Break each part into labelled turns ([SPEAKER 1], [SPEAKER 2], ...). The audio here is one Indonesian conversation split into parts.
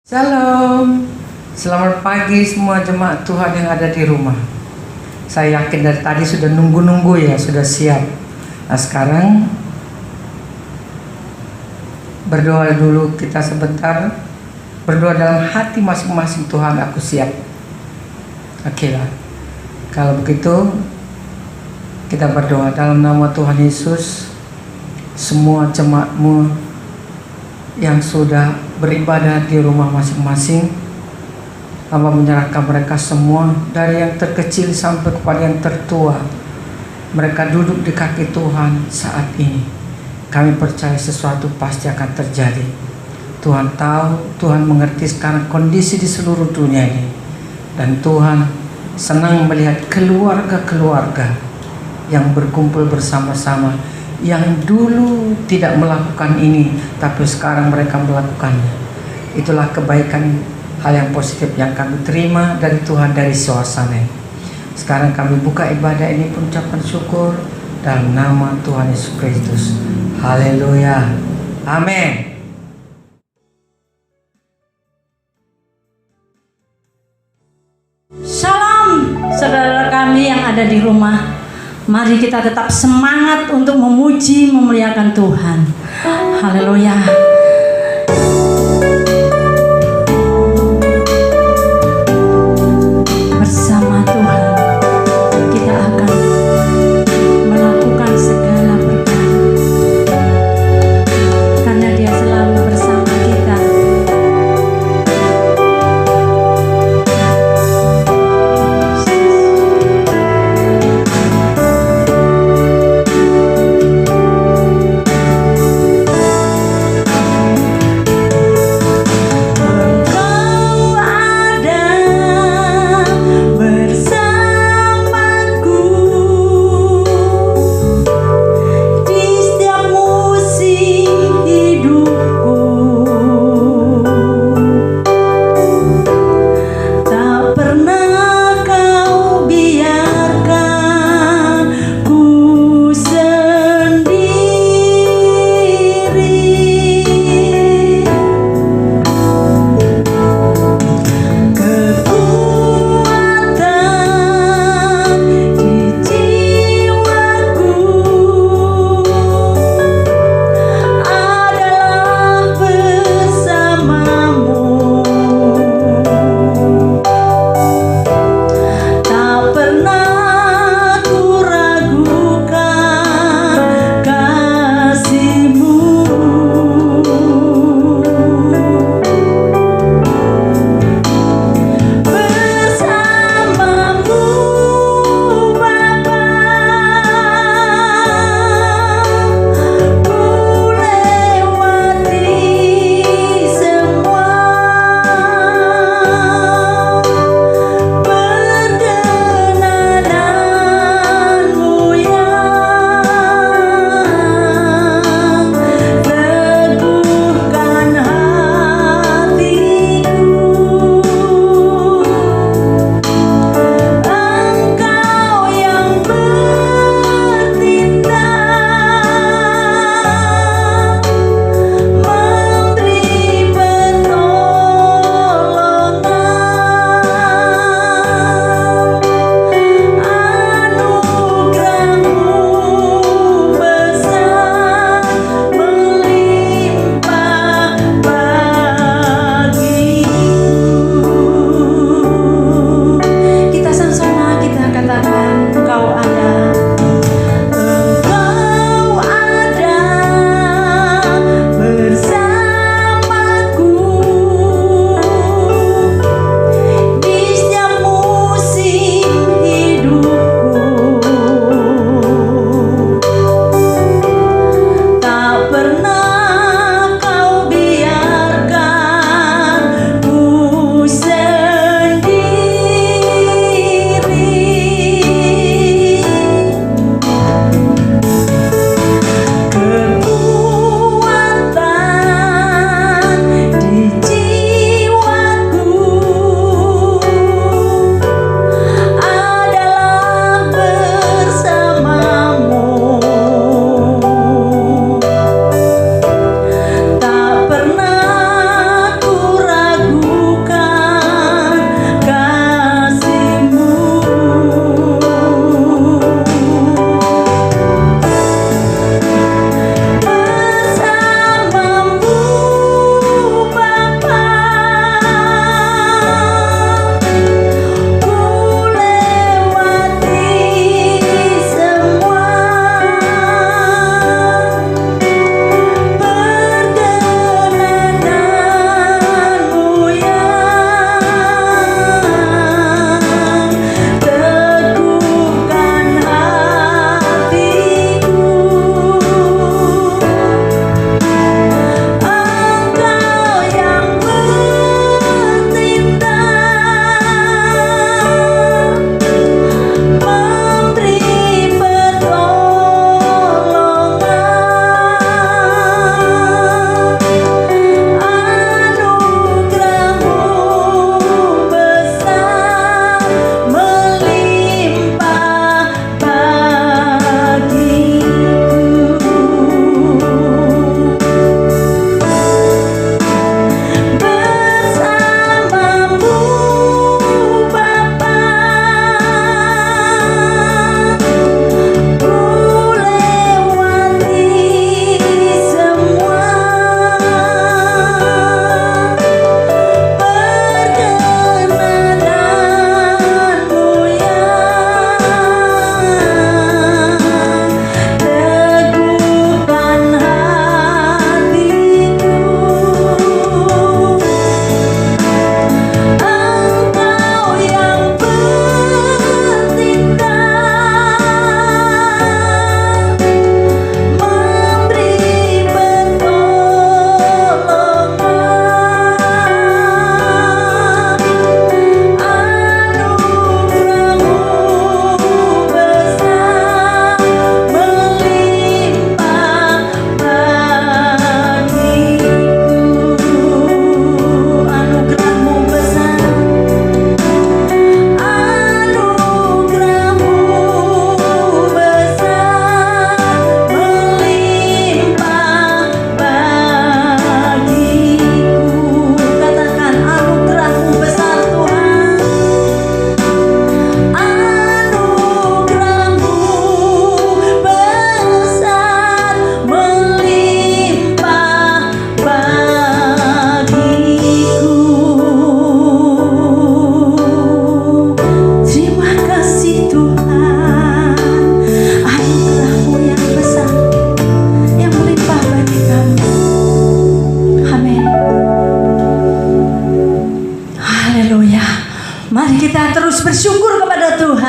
[SPEAKER 1] Shalom, selamat pagi semua jemaat Tuhan yang ada di rumah. Saya yakin dari tadi sudah nunggu-nunggu ya, sudah siap. Nah sekarang berdoa dulu kita sebentar. Berdoa dalam hati masing-masing, Tuhan aku siap. Oke lah, kalau begitu kita berdoa dalam nama Tuhan Yesus. Semua jemaat-Mu yang sudah beribadah di rumah masing-masing, Hamba menyerahkan mereka semua, dari yang terkecil sampai kepada yang tertua. Mereka duduk di kaki Tuhan saat ini. Kami percaya sesuatu pasti akan terjadi. Tuhan tahu, Tuhan mengerti sekarang kondisi di seluruh dunia ini. Dan Tuhan senang melihat keluarga-keluarga yang berkumpul bersama-sama, yang dulu tidak melakukan ini tapi sekarang mereka melakukannya. Itulah kebaikan, hal yang positif yang kami terima dari Tuhan, dari suasana ini. Sekarang kami buka ibadah ini pun ucapan syukur dalam nama Tuhan Yesus Kristus. Haleluya, amin.
[SPEAKER 2] Salam saudara kami yang ada di rumah. Mari kita tetap semangat untuk memuji, memuliakan Tuhan. Haleluya. Bersama Tuhan kita akan melakukan segala perkara, karena Dia selalu bersama kita.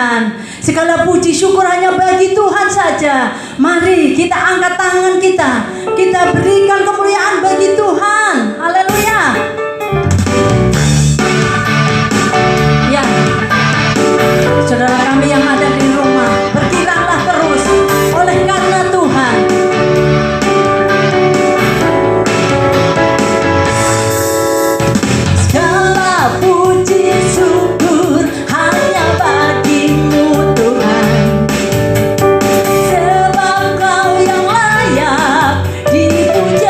[SPEAKER 2] Tuhan. Segala puji syukur hanya bagi Tuhan saja. Mari kita angkat tangan kita, kita berikan kemuliaan bagi Tuhan. Haleluya. Ya, saudara kami yang ada di rumah, berkiralah terus oleh karena Tuhan. Segala puji syukur hanya bagimu Tuhan, sebab Kau yang layak dipuja.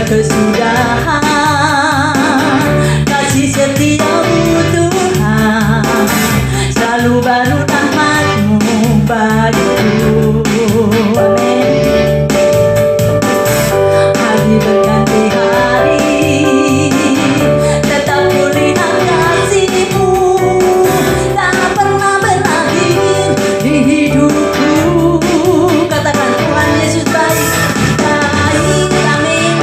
[SPEAKER 2] kesudahan. Kasih setiamu Tuhan, selalu baru rahmat-Mu bagiku. Amin. Hari berganti hari, tetap kulihat kasih-Mu, tak pernah berakhir di hidupku. Katakan Tuhan Yesus baik, baik, amin.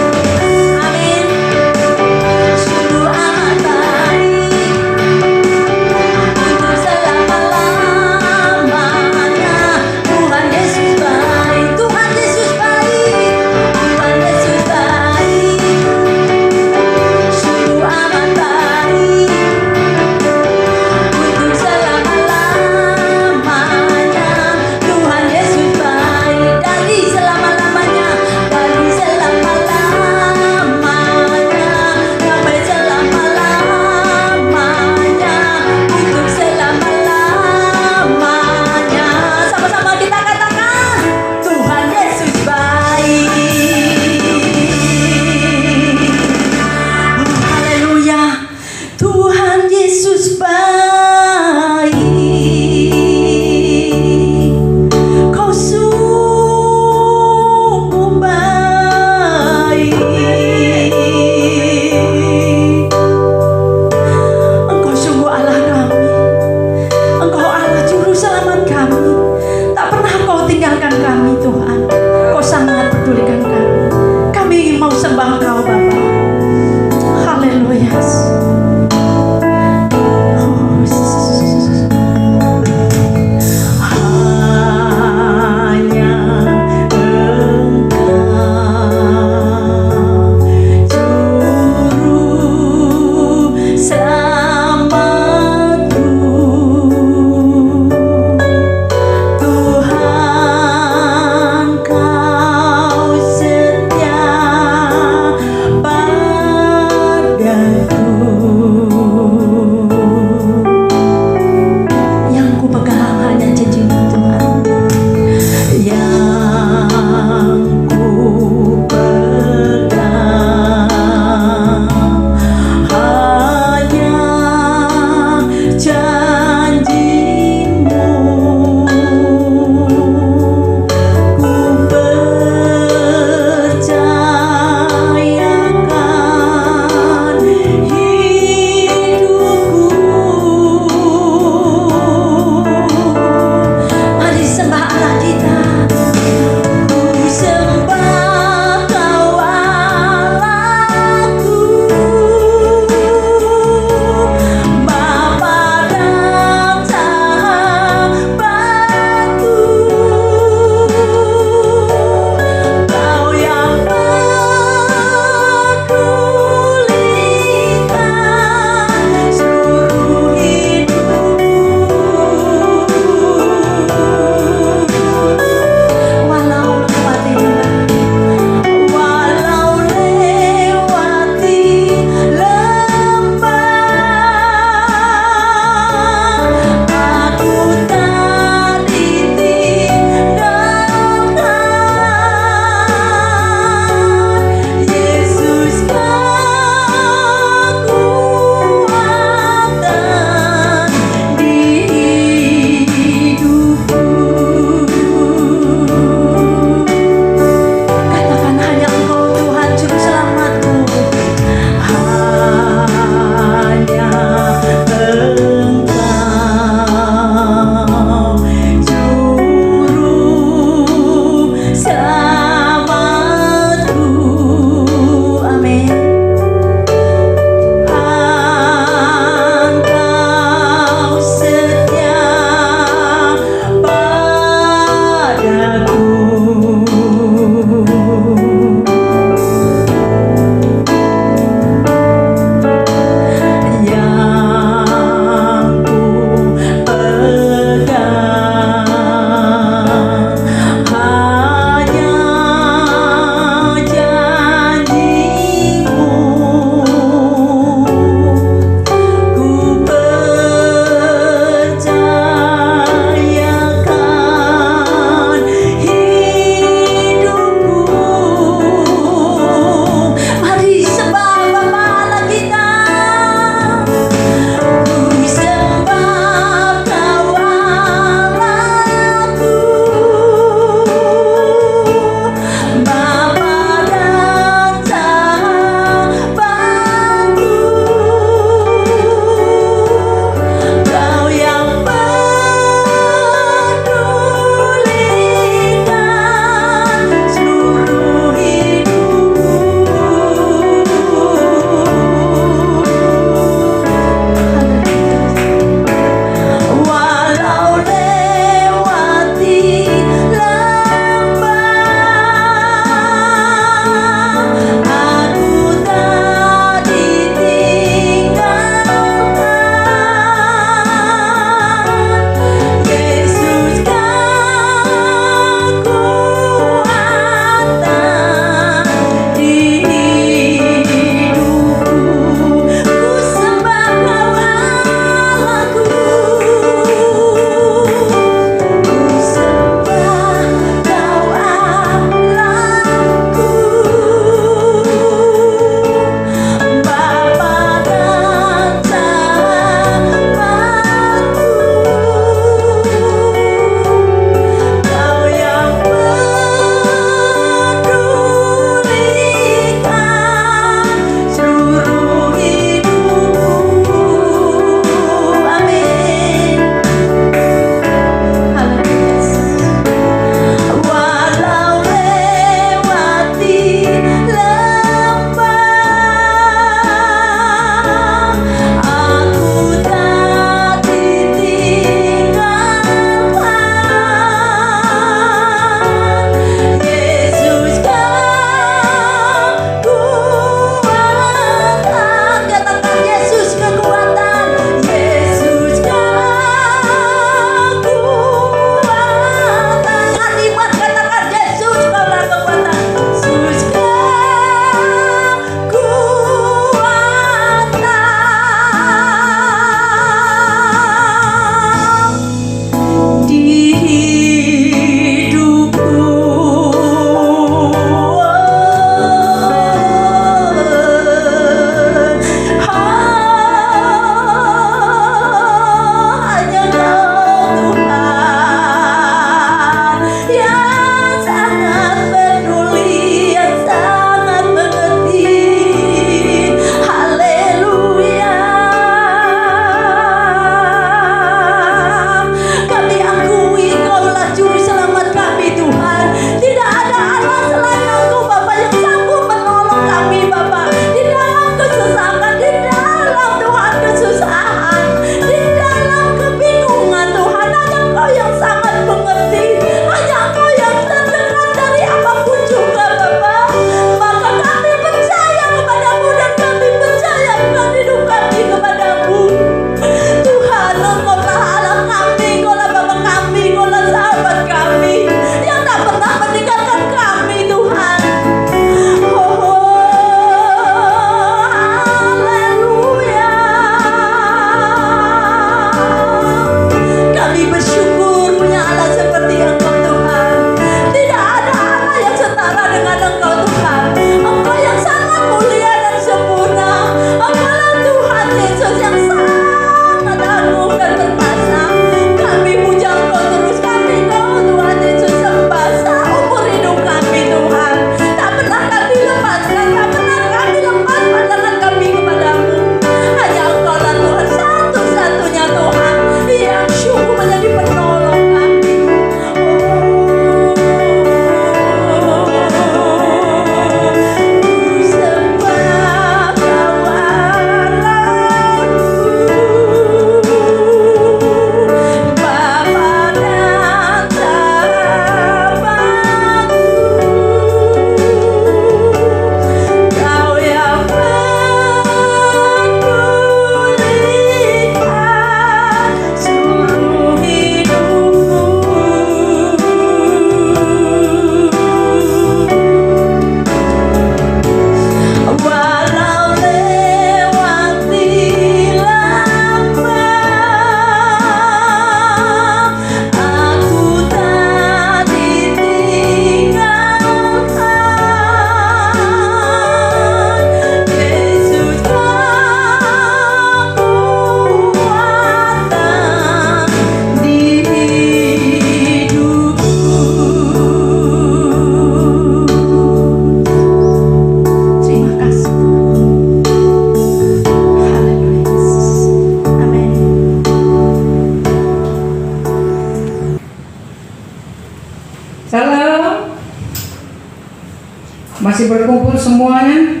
[SPEAKER 1] Masih berkumpul semuanya?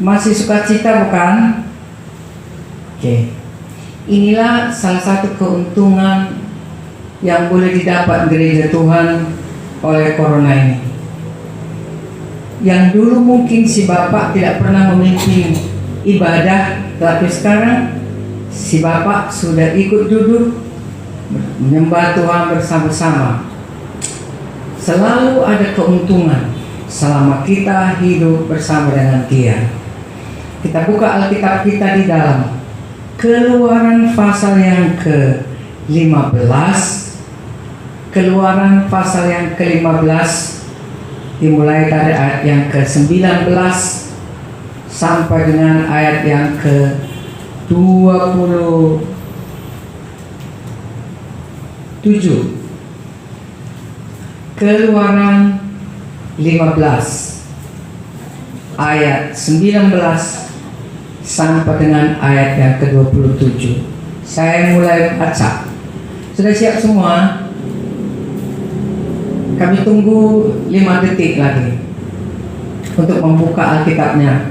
[SPEAKER 1] Masih sukacita bukan? Oke. Inilah salah satu keuntungan yang boleh didapat gereja Tuhan oleh corona ini. Yang dulu mungkin si Bapak tidak pernah memimpin ibadah, tapi sekarang si Bapak sudah ikut duduk menyembah Tuhan bersama-sama. Selalu ada keuntungan selama kita hidup bersama dengan Dia. Kita buka Alkitab kita di dalam Keluaran pasal yang ke-15. Keluaran pasal yang ke-15 dimulai dari ayat yang ke-19 sampai dengan ayat yang ke-27. Keluaran 15 ayat 19 sampai dengan ayat yang ke-27. Saya mulai baca. Sudah siap semua? Kami tunggu 5 detik lagi untuk membuka Alkitabnya.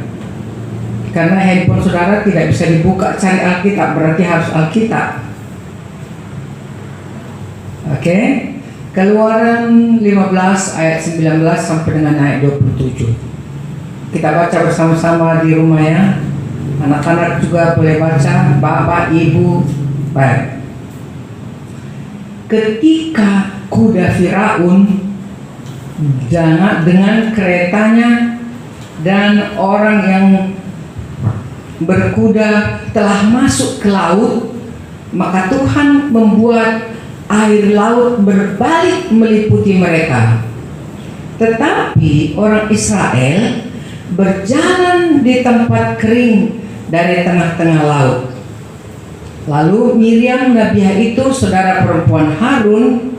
[SPEAKER 1] Karena handphone saudara tidak bisa dibuka cari Alkitab, berarti harus Alkitab. Oke? Keluaran 15 ayat 19 sampai dengan ayat 27. Kita baca bersama-sama di rumah ya. Anak-anak juga boleh baca, bapak, ibu. Baik. Ketika kuda Firaun dengan keretanya dan orang yang berkuda telah masuk ke laut, maka Tuhan membuat air laut berbalik meliputi mereka. Tetapi orang Israel berjalan di tempat kering dari tengah-tengah laut. Lalu Miriam nabiah itu, saudara perempuan Harun,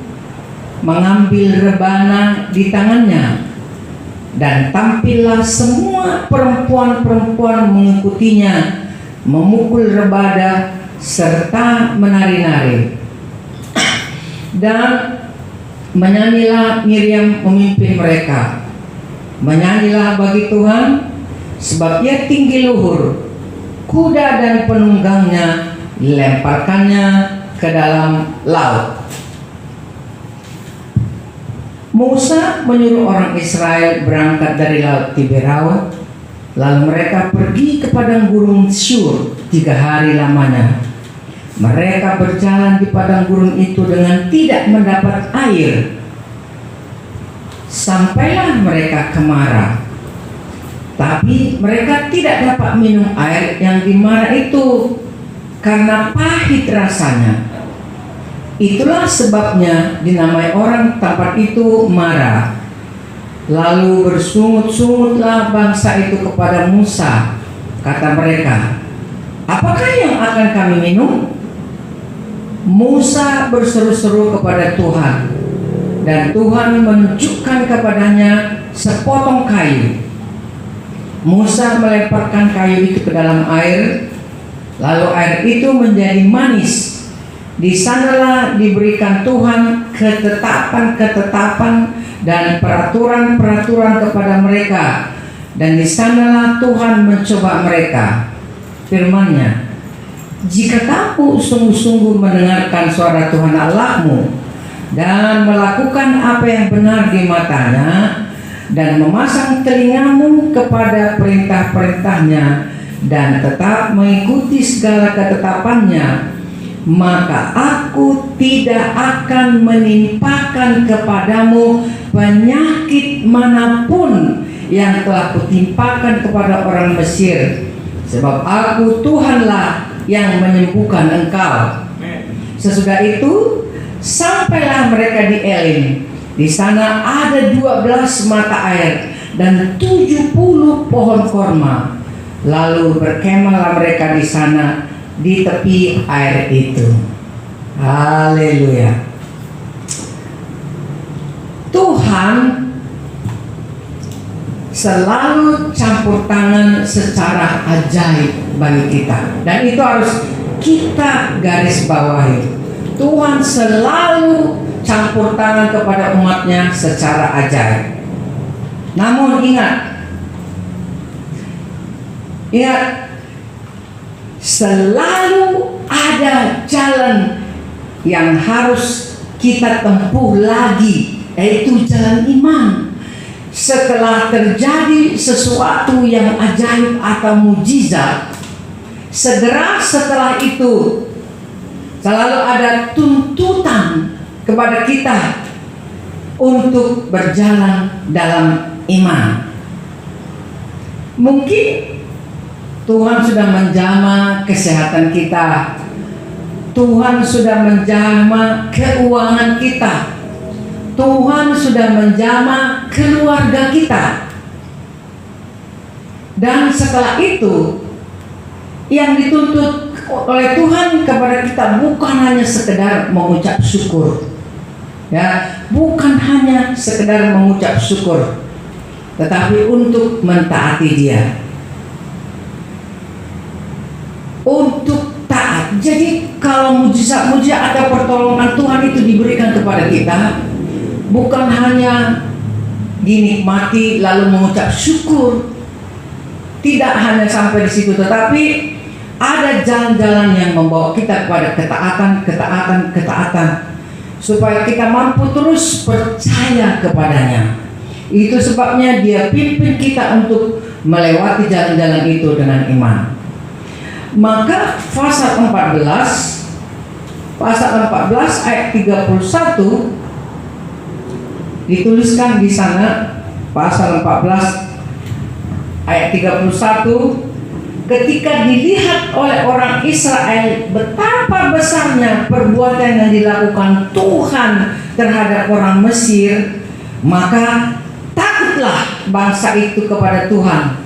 [SPEAKER 1] mengambil rebana di tangannya, dan tampillah semua perempuan-perempuan mengikutinya, memukul rebana serta menari-nari. Dan menyanyilah Miriam memimpin mereka. Menyanyilah bagi Tuhan, sebab Ia tinggi luhur. Kuda dan penunggangnya dilemparkannya ke dalam laut. Musa menyuruh orang Israel berangkat dari laut Tiberaut, lalu mereka pergi ke padang gurun Syur 3 hari lamanya. Mereka berjalan di padang gurun itu dengan tidak mendapat air. Sampailah mereka ke Mara, tapi mereka tidak dapat minum air yang di Mara itu karena pahit rasanya. Itulah sebabnya dinamai orang tempat itu Mara. Lalu bersungut-sungutlah bangsa itu kepada Musa. Kata mereka, apakah yang akan kami minum? Musa berseru-seru kepada Tuhan, dan Tuhan menunjukkan kepadanya sepotong kayu. Musa melemparkan kayu itu ke dalam air, lalu air itu menjadi manis. Di sanalah diberikan Tuhan ketetapan-ketetapan dan peraturan-peraturan kepada mereka, dan di sanalah Tuhan mencoba mereka. Firman-Nya, jika kamu sungguh-sungguh mendengarkan suara Tuhan Allahmu dan melakukan apa yang benar di matanya, dan memasang telingamu kepada perintah-perintahnya dan tetap mengikuti segala ketetapannya, maka aku tidak akan menimpakan kepadamu penyakit manapun yang telah kutimpakan kepada orang Mesir, sebab aku Tuhanlah yang menyembuhkan engkau. Sesudah itu sampailah mereka di Elim. Di sana ada 12 mata air dan 70 pohon korma. Lalu berkemahlah mereka di sana di tepi air itu. Haleluya. Tuhan selalu campur tangan secara ajaib bagi kita, dan itu harus kita garis bawahi. Tuhan selalu campur tangan kepada umatnya secara ajaib. Namun ingat, selalu ada jalan yang harus kita tempuh lagi, yaitu jalan iman. Setelah terjadi sesuatu yang ajaib atau mujizat, segera setelah itu selalu ada tuntutan kepada kita untuk berjalan dalam iman. Mungkin Tuhan sudah menjamah kesehatan kita, Tuhan sudah menjamah keuangan kita, Tuhan sudah menjamah keluarga kita. Dan setelah itu, yang dituntut oleh Tuhan kepada kita bukan hanya sekedar mengucap syukur, ya, bukan hanya sekedar mengucap syukur, tetapi untuk mentaati Dia, untuk taat. Jadi kalau mujizat-mujizat atau pertolongan Tuhan itu diberikan kepada kita, bukan hanya dinikmati lalu mengucap syukur, tidak hanya sampai di situ, tetapi ada jalan-jalan yang membawa kita kepada ketaatan, supaya kita mampu terus percaya kepadanya. Itu sebabnya Dia pimpin kita untuk melewati jalan-jalan itu dengan iman. Maka pasal 14 ayat 31 dituliskan di sana, pasal 14 ayat 31, ketika dilihat oleh orang Israel betapa besarnya perbuatan yang dilakukan Tuhan terhadap orang Mesir, maka takutlah bangsa itu kepada Tuhan,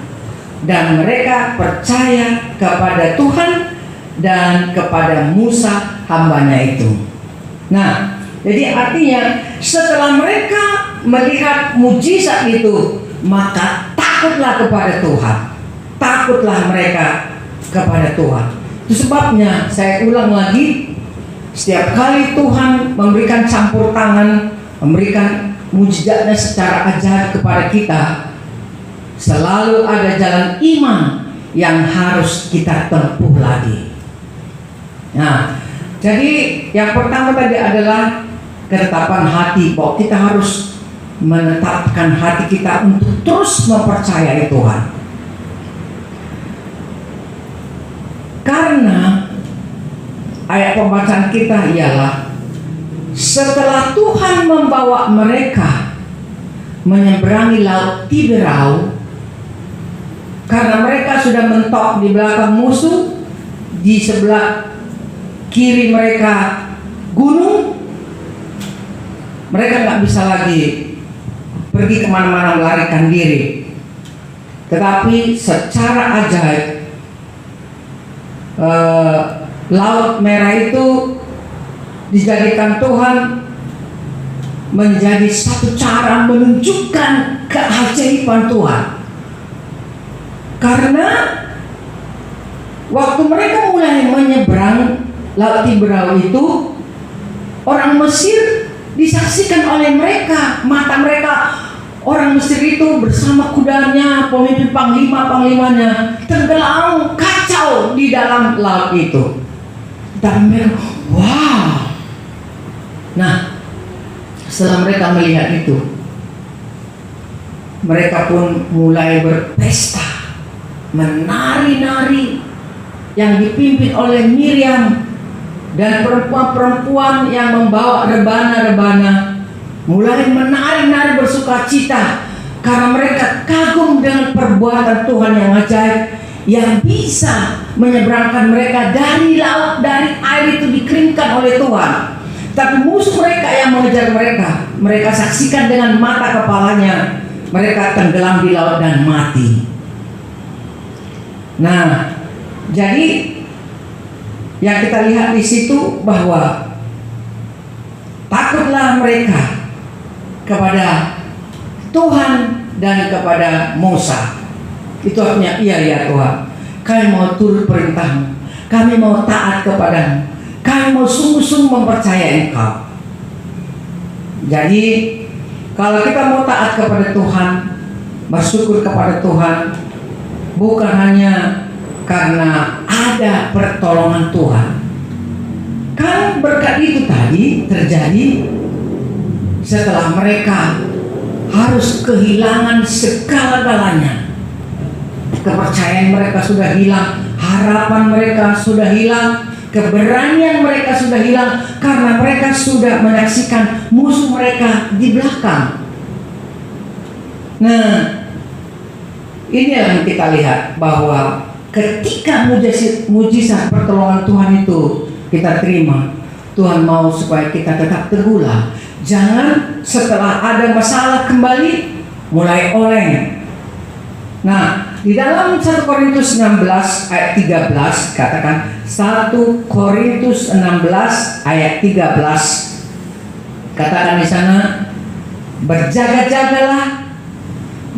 [SPEAKER 1] dan mereka percaya kepada Tuhan dan kepada Musa hambanya itu. Nah, jadi artinya setelah mereka melihat mujizat itu, maka takutlah kepada Tuhan. Takutlah mereka kepada Tuhan. Itu sebabnya saya ulang lagi, setiap kali Tuhan memberikan campur tangan, memberikan mujizatnya secara ajaib kepada kita, selalu ada jalan iman yang harus kita tempuh lagi. Nah, jadi yang pertama tadi adalah ketetapan hati, bahwa kita harus menetapkan hati kita untuk terus mempercayai Tuhan. Karena ayat pembacaan kita ialah setelah Tuhan membawa mereka menyeberangi laut Tiberau, karena mereka sudah mentok di belakang musuh, di sebelah kiri mereka gunung, mereka nggak bisa lagi pergi kemana-mana melarikan diri. Tetapi secara ajaib, Laut Merah itu dijadikan Tuhan menjadi satu cara menunjukkan keajaiban Tuhan. Karena waktu mereka mulai menyeberang Laut Tiberau itu, orang Mesir disaksikan oleh mereka, mata mereka. Orang Mesir itu bersama kudanya, pemimpin panglima-panglimanya, tenggelam kacau di dalam laut itu. Dan mereka, wow. Nah, setelah mereka melihat itu, mereka pun mulai berpesta, menari-nari, yang dipimpin oleh Miriam dan perempuan-perempuan yang membawa rebana-rebana, mulai menari-nari bersukacita karena mereka kagum dengan perbuatan Tuhan yang ajaib, yang bisa menyeberangkan mereka dari laut, dari air itu dikeringkan oleh Tuhan. Tapi musuh mereka yang mengejar mereka, mereka saksikan dengan mata kepalanya, mereka tenggelam di laut dan mati. Nah, jadi yang kita lihat di situ bahwa takutlah mereka kepada Tuhan dan kepada Musa. Itu artinya, iya ya Tuhan, kami mau turut perintahmu, kami mau taat kepadamu, kami mau sungguh-sungguh mempercayai Engkau. Jadi kalau kita mau taat kepada Tuhan, bersyukur kepada Tuhan bukan hanya karena ada pertolongan Tuhan. Kan berkat itu tadi terjadi setelah mereka harus kehilangan segala-galanya. Kepercayaan mereka sudah hilang, harapan mereka sudah hilang, keberanian mereka sudah hilang karena mereka sudah menyaksikan musuh mereka di belakang. Nah, ini yang kita lihat bahwa ketika mujizat pertolongan Tuhan itu kita terima, Tuhan mau supaya kita tetap teguhlah. Jangan setelah ada masalah kembali mulai oleng. Nah, di dalam 1 Korintus 16 ayat 13 katakan 1 Korintus 16 ayat 13 katakan di sana, berjaga-jagalah,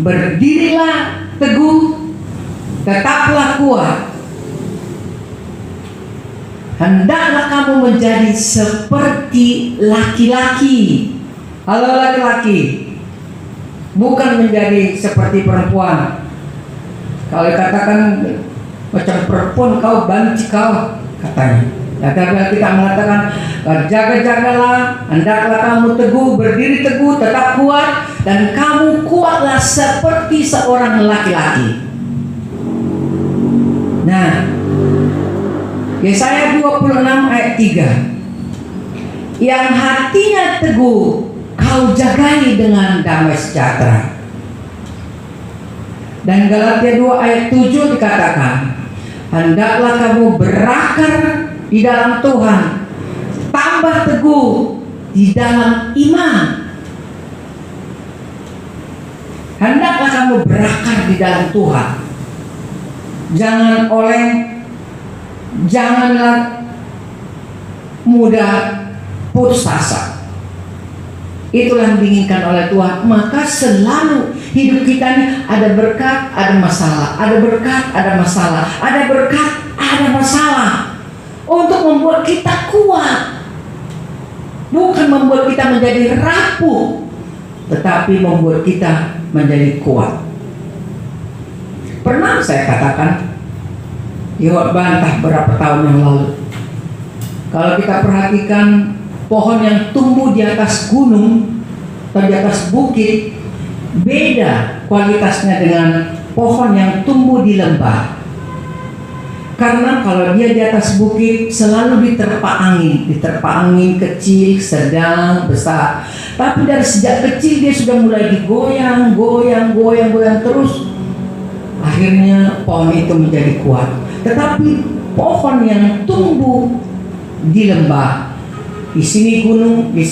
[SPEAKER 1] berdirilah teguh, tetaplah kuat. Hendaklah kamu menjadi seperti laki-laki. Halo laki-laki, bukan menjadi seperti perempuan. Kalau dikatakan macam perempuan kau banci kau katanya. Ya, karena kita mengatakan jaga-jagalah, hendaklah kamu teguh, berdiri teguh, tetap kuat, dan kamu kuatlah seperti seorang laki-laki. Nah, Yesaya 26 ayat 3, yang hatinya teguh kau jagai dengan damai sejahtera. Dan Galatia 2 ayat 7 dikatakan, hendaklah kamu berakar di dalam Tuhan, tambah teguh di dalam iman. Hendaklah kamu berakar di dalam Tuhan. Jangan oleng, janganlah mudah putus asa. Itulah yang diinginkan oleh Tuhan. Maka selalu hidup kita ini ada berkat, ada masalah, ada berkat, ada masalah, ada berkat, ada masalah, untuk membuat kita kuat, bukan membuat kita menjadi rapuh, tetapi membuat kita menjadi kuat. Pernah saya katakan di Bantah berapa tahun yang lalu, kalau kita perhatikan pohon yang tumbuh di atas gunung atau di atas bukit beda kualitasnya dengan pohon yang tumbuh di lembah. Karena kalau dia di atas bukit selalu diterpa angin kecil, sedang, besar. Tapi dari sejak kecil dia sudah mulai digoyang terus. Akhirnya pohon itu menjadi kuat. Tetapi pohon yang tumbuh di lembah, di sini gunung, di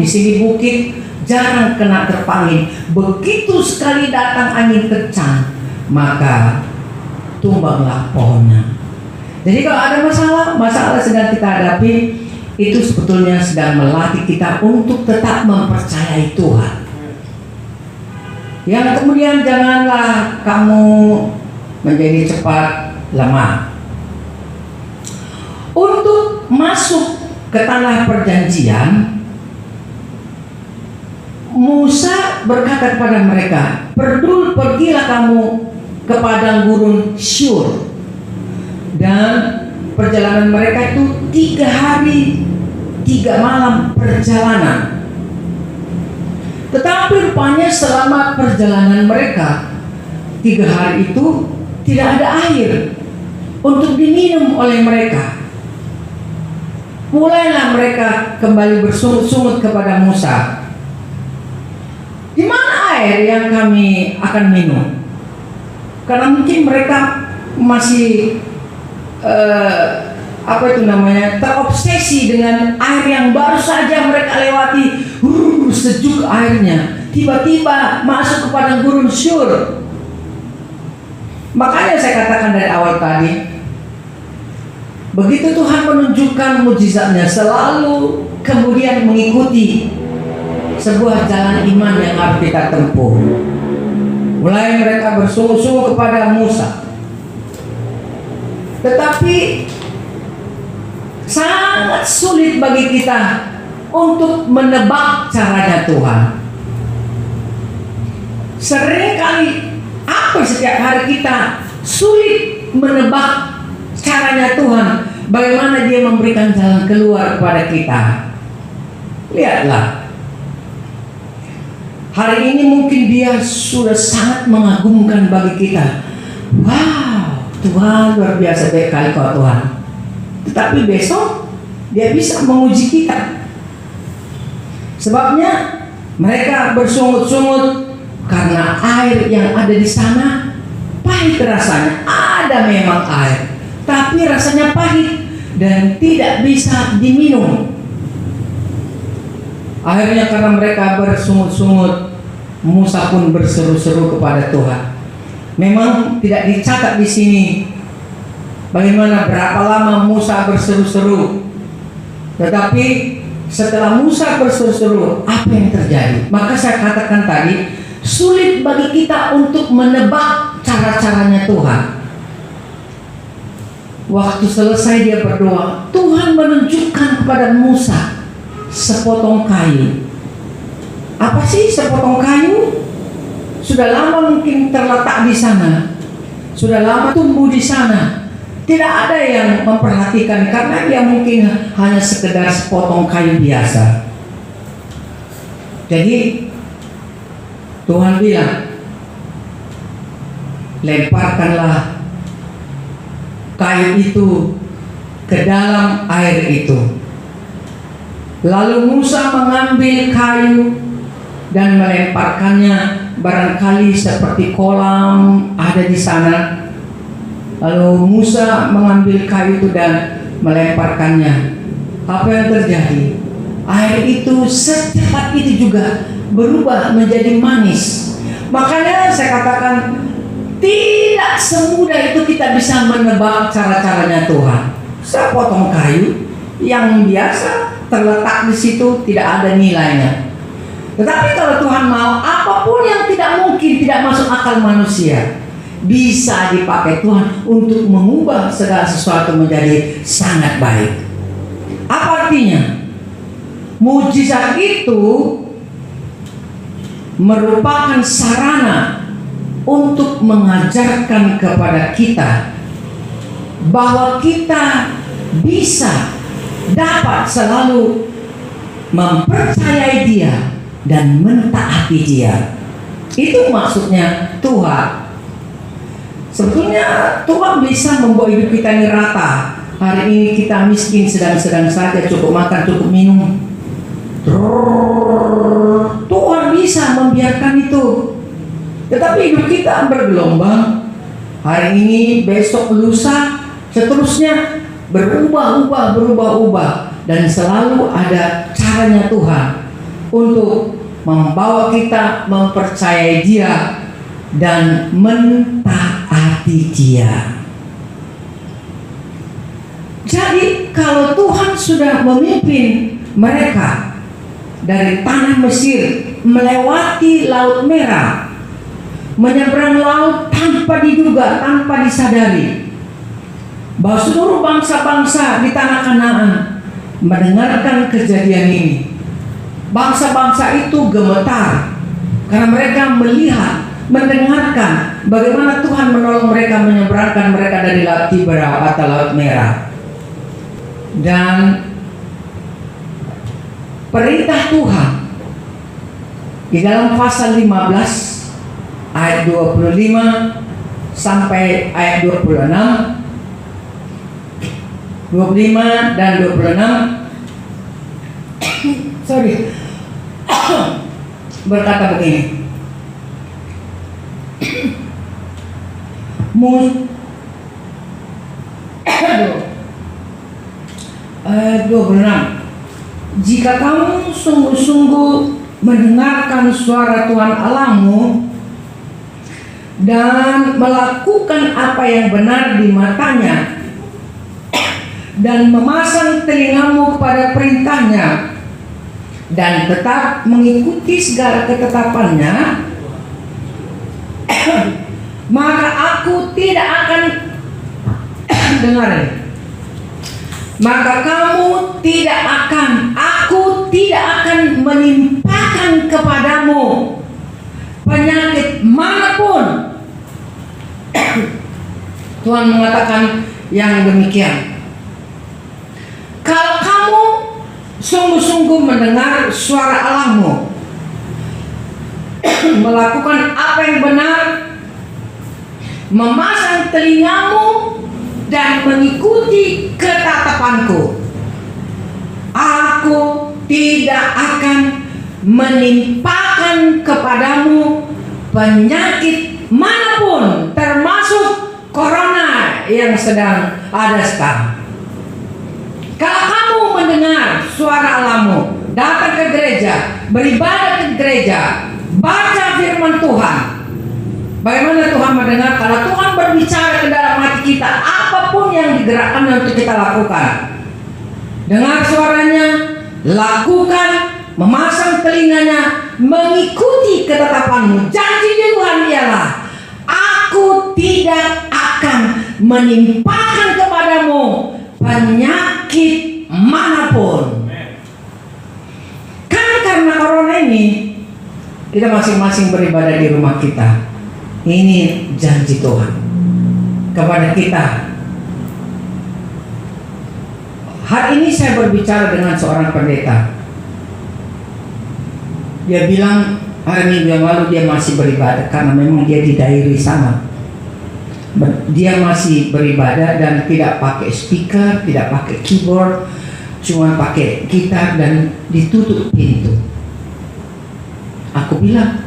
[SPEAKER 1] sini bukit, jarang kena terpa angin. Begitu sekali datang angin kencang, maka tumbanglah pohonnya. Jadi kalau ada masalah sedang kita hadapi, itu sebetulnya sedang melatih kita untuk tetap mempercayai Tuhan. Yang kemudian janganlah kamu menjadi cepat lemah. Untuk masuk ke tanah perjanjian, Musa berkata kepada mereka, pergilah kamu ke padang gurun Syur. Dan perjalanan mereka itu 3 hari 3 malam perjalanan. Tetapi rupanya selama perjalanan mereka 3 hari itu tidak ada air untuk diminum oleh mereka. Mulailah mereka kembali bersungut-sungut kepada Musa, di mana air yang kami akan minum? Karena mungkin mereka masih terobsesi dengan air yang baru saja mereka lewati. Sejuk airnya, tiba-tiba masuk ke padang gurun Syur. Makanya saya katakan dari awal tadi, begitu Tuhan menunjukkan mujizatnya, selalu kemudian mengikuti sebuah jalan iman yang harus kita tempuh. Mulai mereka bersungguh-sungguh kepada Musa, tetapi sangat sulit bagi kita untuk menebak caranya Tuhan. Seringkali setiap hari kita sulit menebak caranya Tuhan, bagaimana Dia memberikan jalan keluar kepada kita. Lihatlah, hari ini mungkin Dia sudah sangat mengagumkan bagi kita. Wow, Tuhan luar biasa baik kali Kau Tuhan. Tetapi besok Dia bisa menguji kita. Sebabnya mereka bersungut-sungut karena air yang ada di sana pahit rasanya. Ada memang air, tapi rasanya pahit dan tidak bisa diminum. Akhirnya karena mereka bersungut-sungut, Musa pun berseru-seru kepada Tuhan. Memang tidak dicatat di sini bagaimana berapa lama Musa berseru-seru. Tetapi setelah Musa berseru-seru, apa yang terjadi? Maka saya katakan tadi, sulit bagi kita untuk menebak cara-caranya Tuhan. Waktu selesai dia berdoa, Tuhan menunjukkan kepada Musa sepotong kayu. Apa sih sepotong kayu? Sudah lama mungkin terletak di sana, sudah lama tumbuh di sana. Tidak ada yang memperhatikan karena dia mungkin hanya sekedar sepotong kayu biasa. Jadi Tuhan bilang, lemparkanlah kayu itu ke dalam air itu. Lalu Musa mengambil kayu dan melemparkannya, barangkali seperti kolam ada di sana. Lalu Musa mengambil kayu itu dan melemparkannya. Apa yang terjadi? Air itu secepat itu juga berubah menjadi manis. Makanya saya katakan, tidak semudah itu kita bisa menebak cara-caranya Tuhan. Sepotong kayu yang biasa terletak di situ tidak ada nilainya. Tetapi kalau Tuhan mau, apapun yang tidak mungkin, tidak masuk akal manusia, bisa dipakai Tuhan untuk mengubah segala sesuatu menjadi sangat baik. Apa artinya? Mujizat itu merupakan sarana untuk mengajarkan kepada kita bahwa kita bisa dapat selalu mempercayai Dia dan mentaati Dia. Itu maksudnya Tuhan. Sebetulnya Tuhan bisa membuat hidup kita ini rata. Hari ini kita miskin sedang-sedang saja, cukup makan, cukup minum. Tuhan bisa membiarkan itu. Tetapi hidup kita bergelombang. Hari ini, besok, lusa, seterusnya berubah-ubah. Dan selalu ada caranya Tuhan untuk membawa kita mempercayai Dia dan mentaati Dia. Jadi kalau Tuhan sudah memimpin mereka dari tanah Mesir melewati Laut Merah, menyeberang laut tanpa diduga, tanpa disadari, bahwa seluruh bangsa-bangsa di tanah Kanaan mendengarkan kejadian ini. Bangsa-bangsa itu gemetar karena mereka melihat, mendengarkan bagaimana Tuhan menolong mereka, menyeberangkan mereka dari Laut Tiberau atau Laut Merah. Dan perintah Tuhan di dalam pasal 15 ayat 25 sampai ayat 26, 25 dan 26 berkata begini. Ayat 26, jika kamu sungguh-sungguh mendengarkan suara Tuhan Allahmu dan melakukan apa yang benar di matanya dan memasang telingamu kepada perintahnya dan tetap mengikuti segala ketetapannya, maka aku tidak akan aku tidak akan menimpakan kepadamu penyakit manapun. Tuhan mengatakan yang demikian. Kalau kamu sungguh-sungguh mendengar suara Allahmu, melakukan apa yang benar, memasang telingamu dan mengikuti ketetapanku, aku tidak akan menimpakan kepadamu penyakit manapun, termasuk corona yang sedang ada sekarang. Kalau kamu mendengar suara Allahmu, datang ke gereja, beribadah ke gereja, baca firman Tuhan. Bagaimana Tuhan mendengar? Kalau Tuhan berbicara ke dalam hati kita, apapun yang digerakkan untuk kita lakukan, dengar suaranya, lakukan, memasang telinganya, mengikuti ketetapanmu. Janji Tuhan ialah, aku tidak akan menimpakan kepadamu penyakit manapun. Karena corona ini, kita masing-masing beribadah di rumah kita. Ini janji Tuhan kepada kita. Hari ini saya berbicara dengan seorang pendeta. Dia bilang hari minggu yang lalu dia masih beribadah karena memang dia di daerah sana. Dia masih beribadah dan tidak pakai speaker, tidak pakai keyboard, cuma pakai gitar dan ditutup pintu. Aku bilang,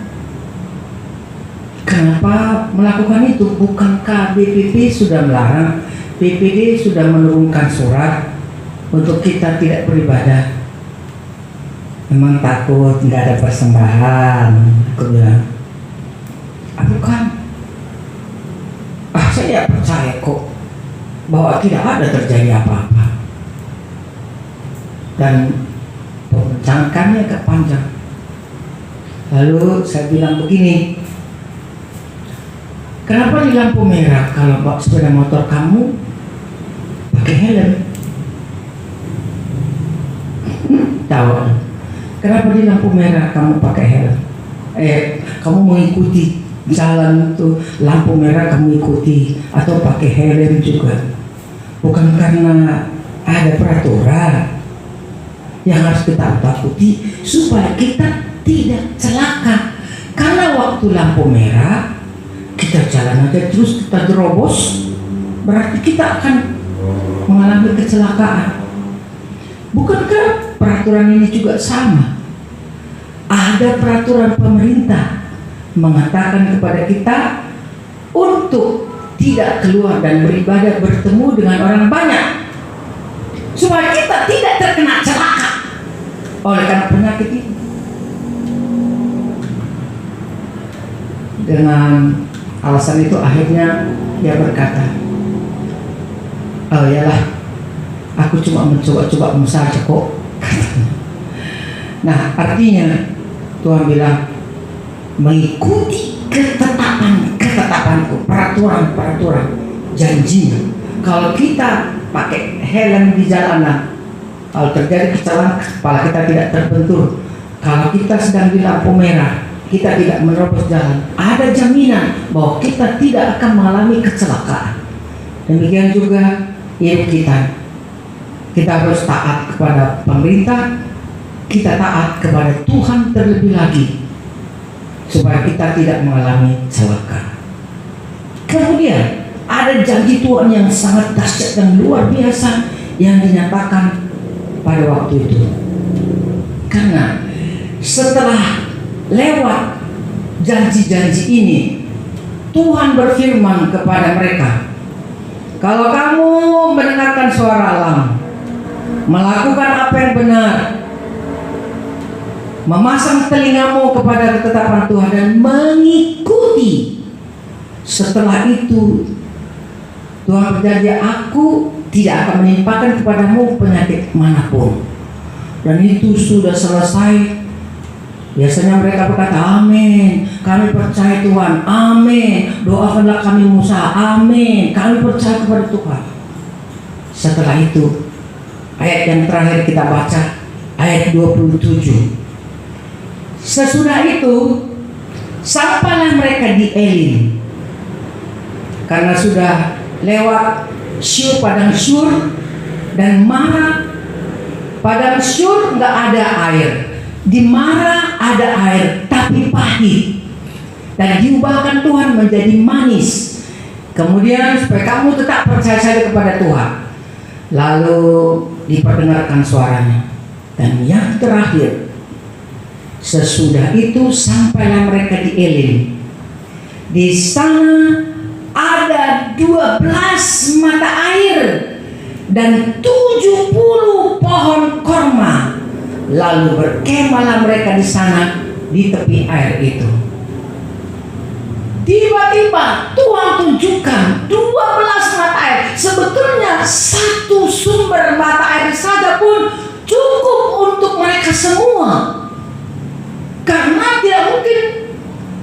[SPEAKER 1] kenapa melakukan itu? Bukankah BPP sudah melarang? BPD sudah menurunkan surat untuk kita tidak beribadah. Memang takut nggak ada persembahan. Aku bilang, bukan. Saya percaya kok bahwa tidak ada terjadi apa-apa. Dan pembicaraannya agak panjang. Lalu saya bilang begini, kenapa di lampu merah kalau bawa sepeda motor kamu pakai helm? Tahu? Kenapa di lampu merah kamu pakai helm? Kamu mengikuti jalan itu, lampu merah kamu ikuti atau pakai helm juga. Bukan karena ada peraturan yang harus kita takuti supaya kita tidak celaka. Karena waktu lampu merah kita jalan aja terus kita terobos, berarti kita akan mengalami kecelakaan. Bukankah peraturan ini juga sama? Ada peraturan pemerintah mengatakan kepada kita untuk tidak keluar dan beribadah, bertemu dengan orang banyak, supaya kita tidak terkena celaka oleh karena penyakit ini. Dengan alasan itu akhirnya dia berkata, oh iyalah, aku cuma mencoba-coba saja kok. Nah, artinya Tuhan bilang, mengikuti ketetapanku, peraturan janjinya. Kalau kita pakai helm di jalanan, kalau terjadi kecelakaan kepala kita tidak terbentur. Kalau kita sedang di lampu merah, kita tidak menerobos jalan, ada jaminan bahwa kita tidak akan mengalami kecelakaan. Demikian juga hidup kita. Kita harus taat kepada pemerintah, kita taat kepada Tuhan terlebih lagi, supaya kita tidak mengalami celaka. Kemudian ada janji Tuhan yang sangat dahsyat dan luar biasa yang dinyatakan pada waktu itu. Karena setelah lewat janji-janji ini, Tuhan berfirman kepada mereka, kalau kamu mendengarkan suara Allah, melakukan apa yang benar, memasang telingamu kepada ketetapan Tuhan dan mengikuti, setelah itu Tuhan berjanji, aku tidak akan menimpakan kepadamu penyakit manapun. Dan itu sudah selesai. Biasanya mereka berkata, amin, kami percaya Tuhan, amin, doakanlah kami Musa, amin, kami percaya kepada Tuhan. Setelah itu, ayat yang terakhir kita baca, ayat 27. Sesudah itu, sampailah mereka di Elim, karena sudah lewat Syur, padang Syur dan Mara. Padang Syur nggak ada air, di Mara ada air tapi pahit, dan diubahkan Tuhan menjadi manis. Kemudian supaya kamu tetap percaya saja kepada Tuhan, lalu diperdengarkan suaranya. Dan yang terakhir, sesudah itu sampailah mereka di Elim. Di sana ada 12 mata air dan 70 pohon korma. Lalu berkemahlah mereka di sana di tepi air itu. Tiba-tiba Tuhan tunjukkan 12 mata air. Sebetulnya satu sumber mata air saja pun cukup untuk mereka semua. Karena tidak mungkin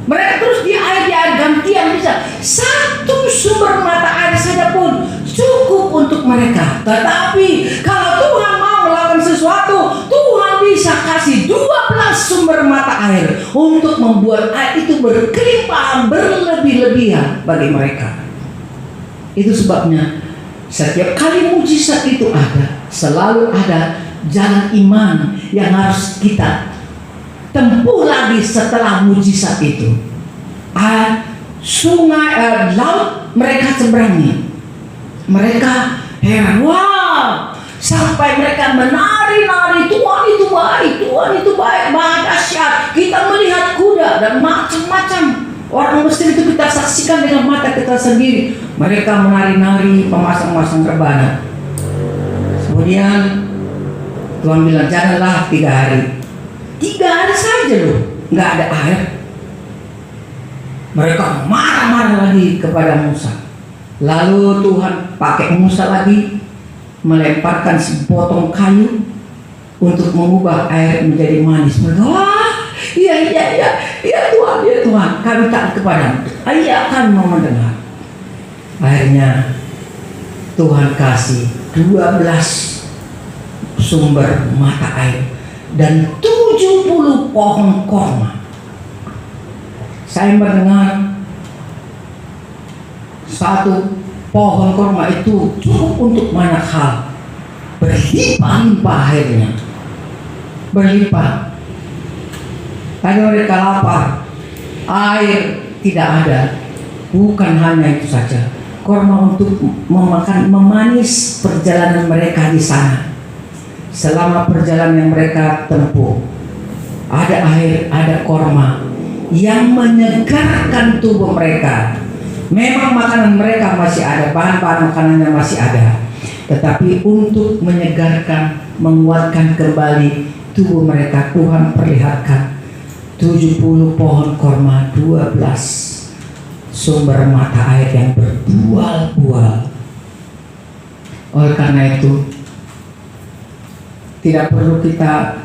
[SPEAKER 1] mereka terus di air gantian bisa. Satu sumber mata air saja pun cukup untuk mereka. Tetapi kalau Tuhan mau melakukan sesuatu, Tuhan bisa kasih 12 sumber mata air untuk membuat air itu berkelimpahan, berlebih-lebihan bagi mereka. Itu sebabnya setiap kali mujizat itu ada, selalu ada jalan iman yang harus kita tempuh lagi setelah mujizat itu. Sungai, laut mereka seberangi. Mereka heran, wow, sampai mereka menari-nari, Tuhan itu baik, Tuhan itu baik, dahsyat. Kita melihat kuda dan macam-macam. Orang Mesir itu kita saksikan dengan mata kita sendiri. Mereka menari-nari, memasang-masang rebana. Kemudian Tuhan bilang, janganlah 3 hari. 3 hari saja loh, nggak ada air. Mereka marah-marah lagi kepada Musa. Lalu Tuhan pakai Musa lagi, melemparkan sepotong kayu untuk mengubah air menjadi manis. Mereka, wah, iya Tuhan, kami taat kepadamu. Iya, kami mau mendengar. Akhirnya Tuhan kasih 12 sumber mata air dan 70 pohon korma. Saya mendengar satu pohon korma itu cukup untuk banyak hal. Berlimpah-limpah akhirnya. Berlimpah. Tadi mereka lapar, air tidak ada. Bukan hanya itu saja, korma untuk memanis perjalanan mereka di sana. Selama perjalanan yang mereka tempuh, ada air, ada korma yang menyegarkan tubuh mereka. Memang makanan mereka masih ada, bahan-bahan makanannya masih ada, tetapi untuk menyegarkan, menguatkan kembali tubuh mereka, Tuhan perlihatkan 70 pohon korma, 12 sumber mata air yang berbual-bual. Oleh karena itu, tidak perlu kita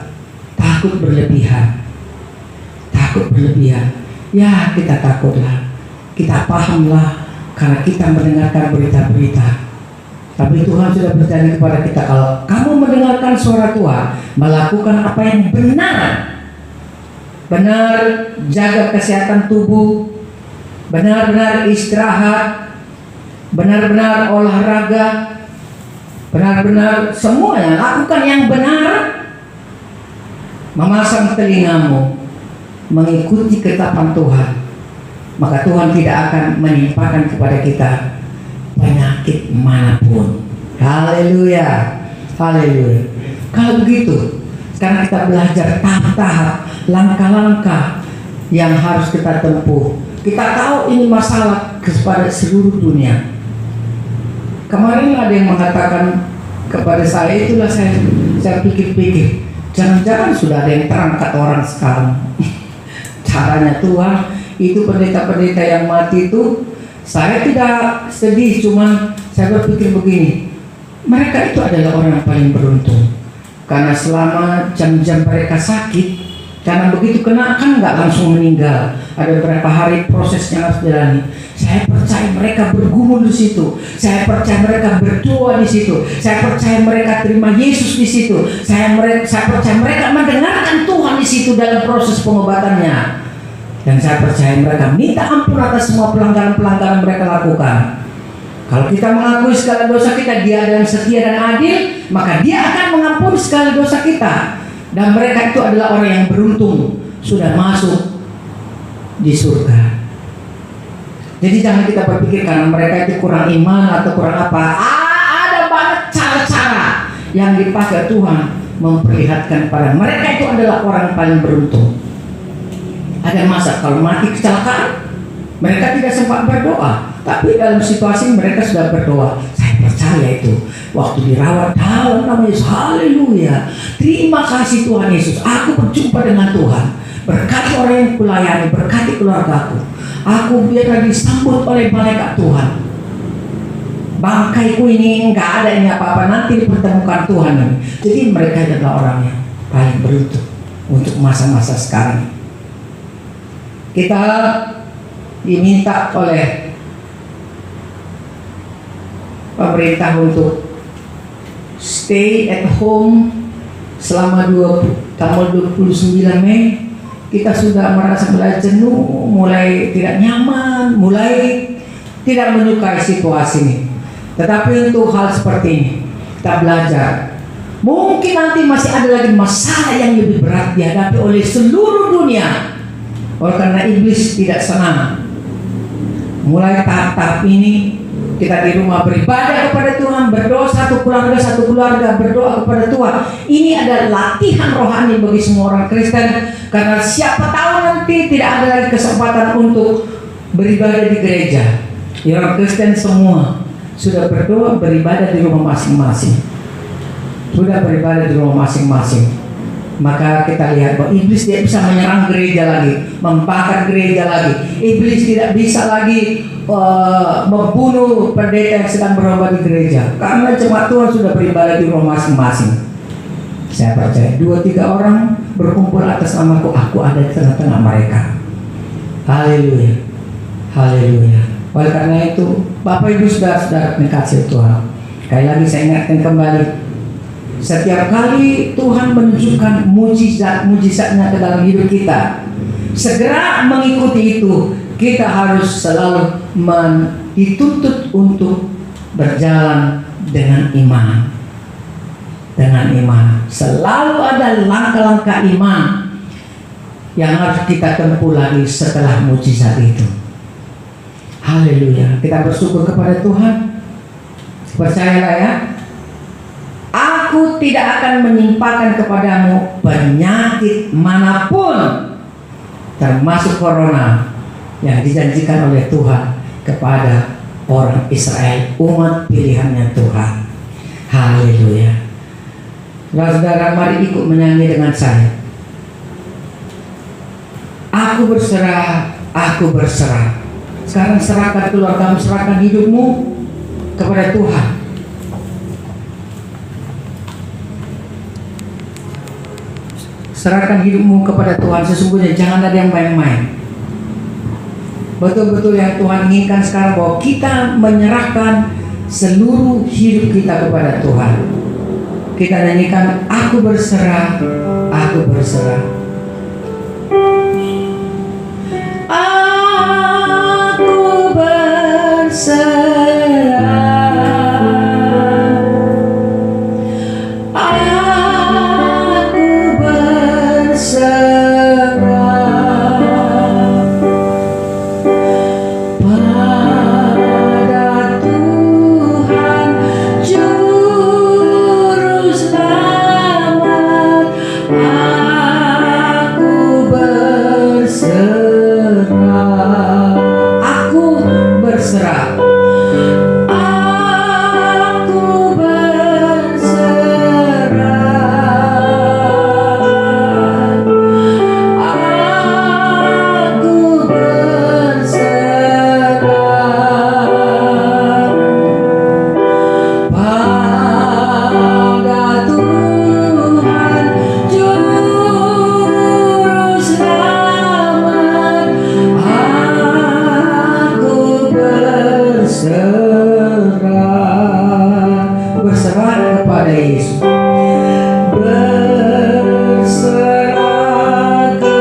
[SPEAKER 1] takut berlebihan. Ya, kita takutlah, kita pahamlah karena kita mendengarkan berita-berita. Tapi Tuhan sudah berjanji kepada kita, kalau kamu mendengarkan suara Tuhan, melakukan apa yang benar, jaga kesehatan tubuh, benar-benar istirahat, benar-benar olahraga, benar-benar semuanya lakukan yang benar, memasang telingamu mengikuti ketetapan Tuhan, maka Tuhan tidak akan menimpakan kepada kita penyakit manapun. Haleluya, haleluya. Kalau begitu, sekarang kita belajar tahap-tahap, langkah-langkah yang harus kita tempuh. Kita tahu ini masalah kepada seluruh dunia. Kemarin ada yang mengatakan kepada saya, itulah saya pikir-pikir, jangan-jangan sudah ada yang terangkat orang sekarang. Caranya Tuhan, itu pendeta-pendeta yang mati itu, saya tidak sedih, cuman saya berpikir begini, mereka itu adalah orang yang paling beruntung, karena selama jam-jam mereka sakit, karena begitu kena kan nggak langsung meninggal, ada beberapa hari prosesnya harus jalani. Saya percaya mereka bergumul di situ, saya percaya mereka berdoa di situ, saya percaya mereka terima Yesus di situ, saya percaya mereka mendengarkan Tuhan di situ dalam proses pengobatannya. Dan saya percaya mereka minta ampun atas semua pelanggaran-pelanggaran mereka lakukan. Kalau kita mengakui segala dosa kita, Dia adalah setia dan adil, maka Dia akan mengampuni segala dosa kita. Dan mereka itu adalah orang yang beruntung, sudah masuk di surga. Jadi jangan kita berpikir karena mereka itu kurang iman atau kurang apa. Ada banyak cara-cara yang dipakai Tuhan memperlihatkan pada mereka itu adalah orang paling beruntung. Ada masa kalau mati kecelakaan, mereka tidak sempat berdoa, tapi dalam situasi mereka sudah berdoa. Saya percaya itu waktu dirawat dalam nama Yesus. Haleluya. Terima kasih Tuhan Yesus. Aku berjumpa dengan Tuhan. Berkati orang yang kulayani, berkati keluargaku. Aku biarlah disambut oleh malaikat Tuhan. Bangkaiku ini enggak ada ini apa-apa, nanti dipertemukan Tuhan ini. Jadi mereka adalah orang yang paling beruntung untuk masa-masa sekarang. Kita diminta oleh pemerintah untuk stay at home selama tanggal 29 Mei. Kita sudah merasa mulai jenuh, mulai tidak nyaman, mulai tidak menyukai situasi ini. Tetapi untuk hal seperti ini kita belajar. Mungkin nanti masih ada lagi masalah yang lebih berat dihadapi oleh seluruh dunia. Oleh karena iblis tidak senang. Mulai tahap-tahap ini kita di rumah beribadah kepada Tuhan, berdoa satu keluarga berdoa kepada Tuhan. Ini adalah latihan rohani bagi semua orang Kristen, karena siapa tahu nanti tidak ada lagi kesempatan untuk beribadah di gereja. Orang Kristen semua sudah berdoa beribadah di rumah masing-masing. Sudah beribadah di rumah masing-masing. Maka kita lihat bahwa iblis tidak bisa menyerang gereja lagi, membakar gereja lagi. Iblis tidak bisa lagi membunuh pendeta yang sedang berkhotbah di gereja, karena jemaat Tuhan sudah beribadah di rumah masing-masing. Saya percaya 2-3 orang berkumpul atas namaku, aku ada di tengah-tengah mereka. Haleluya, haleluya. Oleh karena itu, Bapak Ibu saudara dikasihi Tuhan, sekali lagi saya ingatkan kembali, setiap kali Tuhan menunjukkan mujizat-mujizatnya ke dalam hidup kita, segera mengikuti itu. Kita harus selalu dituntut untuk berjalan dengan iman. Dengan iman. Selalu ada langkah-langkah iman yang harus kita tempuh lagi setelah mujizat itu. Haleluya. Kita bersyukur kepada Tuhan. Percayalah ya, aku tidak akan menimpakan kepadamu penyakit manapun, termasuk corona yang dijanjikan oleh Tuhan kepada orang Israel, umat pilihannya Tuhan. Haleluya. Saudara, mari ikut menyanyi dengan saya. Aku berserah, aku berserah. Sekarang serahkan keluargamu, serahkan hidupmu kepada Tuhan. Serahkan hidupmu kepada Tuhan. Sesungguhnya jangan ada yang main-main. Betul-betul yang Tuhan inginkan sekarang, bahwa kita menyerahkan seluruh hidup kita kepada Tuhan. Kita nyanyikan, aku berserah, aku berserah. Aku berserah. Berserah kepada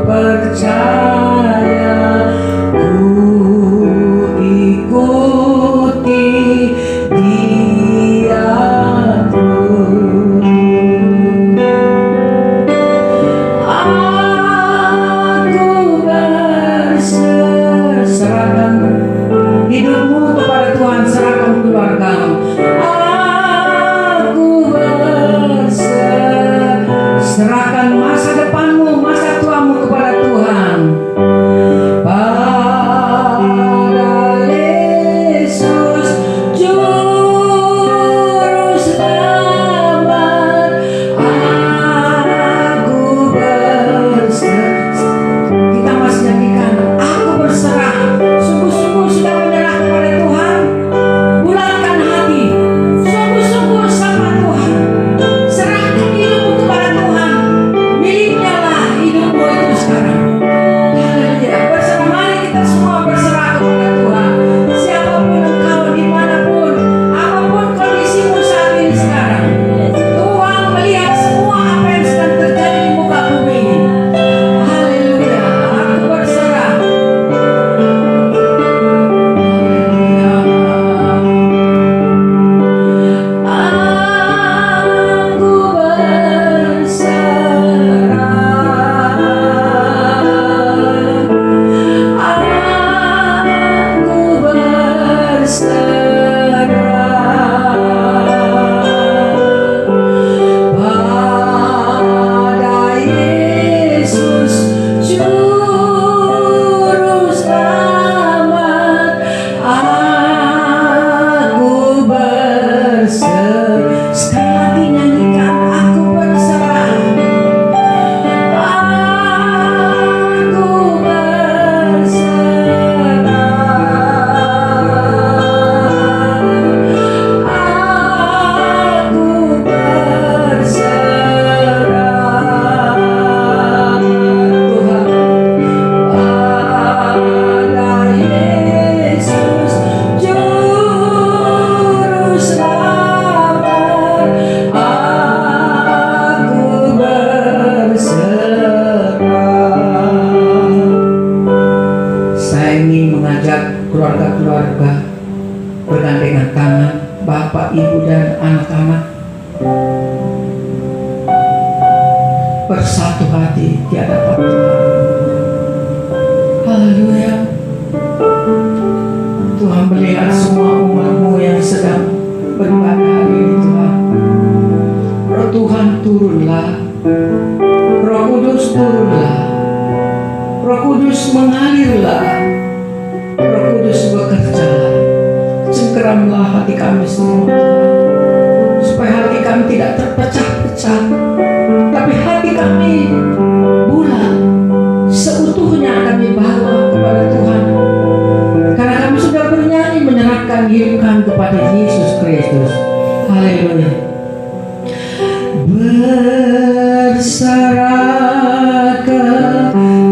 [SPEAKER 1] percaya, ku ikuti Dia terus. Aku serahkan hidupmu kepada Tuhan, serahkan keluargamu. Aku serahkan masa depanmu, masa tuamu kepada Tuhan. Pada Yesus Juru Selamat, aku berserah. Kita masih nyanyikan, aku berserah. Sungguh-sungguh sudah menyerah kepada Tuhan. Bulatkan hati, sungguh-sungguh sama Tuhan. Serahkan hidupmu kepada Tuhan. Miliknya lah hidupmu itu sekarang. Haleluya. Berserah, mari kita semua berserah kepada Tuhan. Siapapun engkau, dimanapun, apapun kondisimu saat ini sekarang, Tuhan melihat semua apa yang sedang terjadi di muka bumi ini. Haleluya. Aku berserah. Aku pada Yesus Juru Selamat, aku berserah. Sekali lagi nyanyikan, aku berserah. Aku berserah. Tuhan, pada Yesus Juru Selamat, aku berserah. Saya ingin mengajak keluarga-keluarga bergandengan tangan, bapak, ibu, dan anak-anak bersatu hati di hadapan Tuhan. Haleluya. Tuhan melihat semua umat-Mu yang sedang beribadah hari ini, Tuhan. Roh Tuhan turunlah, Roh Kudus turunlah, Roh Kudus mengalirlah, Roh Kudus bekerjalah. Cengkeramlah hati kami semua, Tuhan, supaya hati kami tidak terpecah-pecah, tapi hati kami bulat, seutuhnya kami bawa kepada Tuhan. Karena kami sudah bernyanyi menyerahkan hidup kami kepada Yesus Kristus. Haleluya. Berserah kepada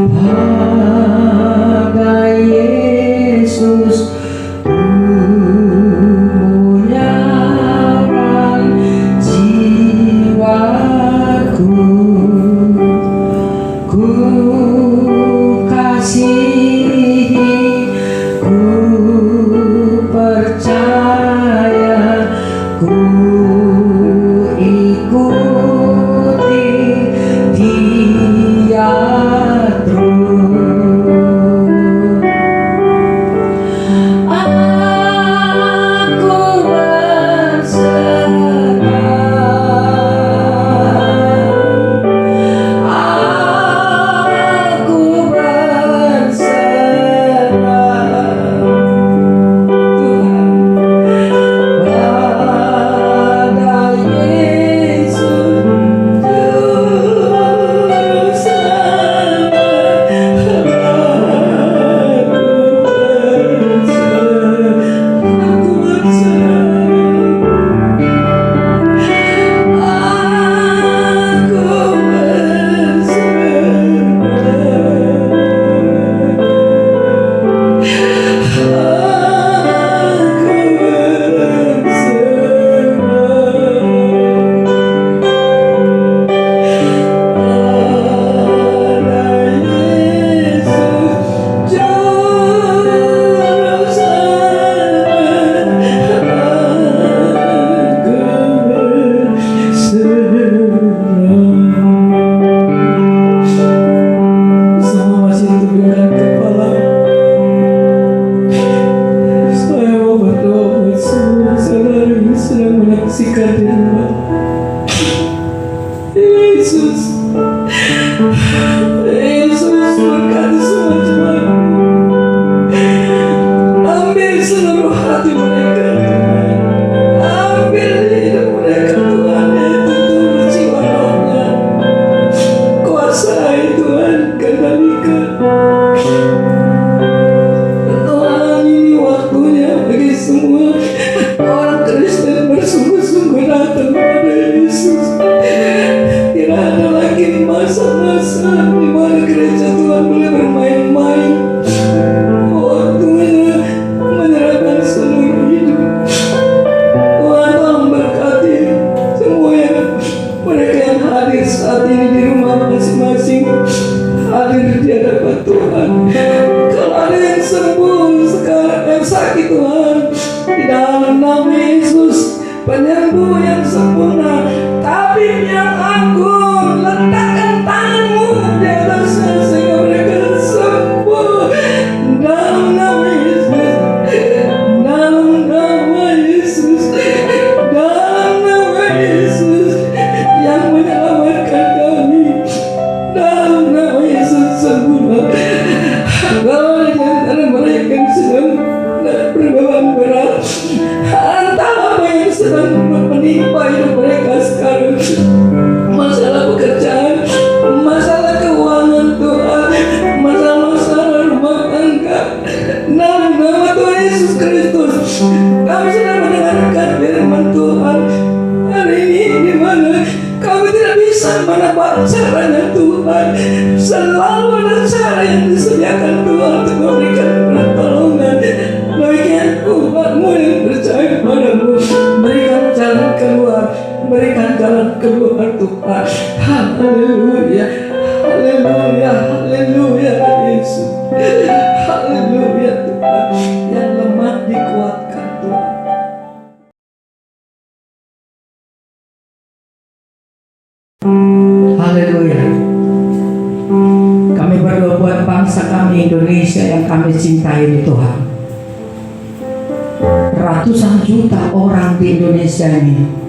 [SPEAKER 1] Yesus, menyerahkan jiwaku.
[SPEAKER 3] Yesus, berkati semua jemaat. Ambil seluruh hati mereka, ambil hidup mereka Tuhan, yaitu tubuh jiwa rohnya. Kuasai Tuhan, kendalikan Tuhan. Ini waktunya bagi semua orang Kristen bersungguh-sungguh datang kepada Yesus. Tidak ada lagi masa-masa di mana gereja Tuhan boleh bermain-main. Waktunya menyerahkan seluruh hidup. Tuhan, tolong berkati semua mereka yang hadir saat ini di rumah masing-masing, hadir di hadapan Tuhan. Kalau ada yang sembuh sekarang, yang sakit Tuhan, di dalam nama Yesus, penyembuh yang sempurna, tabib yang agung, letakkan tanganmu di atasnya sehingga mereka sembuh. Dalam nama Yesus, dalam nama Yesus, dalam nama Yesus yang menyelamatkan kami, dalam nama Yesus sembuhlah. Kalau ada di antara mereka yang sedang berbeban berat, entah apa yang sedang menimpa hidup mereka sekarang, masalah pekerjaan, masalah keuangan Tuhan, masalah rumah tangga, dalam nama Tuhan Yesus Kristus, kami sedang mendengarkan firman Tuhan hari ini, di mana kami tidak bisa menebak caranya Tuhan. Selalu ada cara yang disediakan Tuhan untuk memberikan pertolongan bagi umat-Mu yang percaya padamu. Berikan jalan keluar, berikan jalan keluar Tuhan. Haleluya, haleluya, haleluya Yesus, haleluya Tuhan. Yang lemah dikuatkan Tuhan.
[SPEAKER 1] Haleluya. Kami berdoa buat bangsa kami Indonesia yang kami cintai ini Tuhan. Ratusan juta orang di Indonesia ini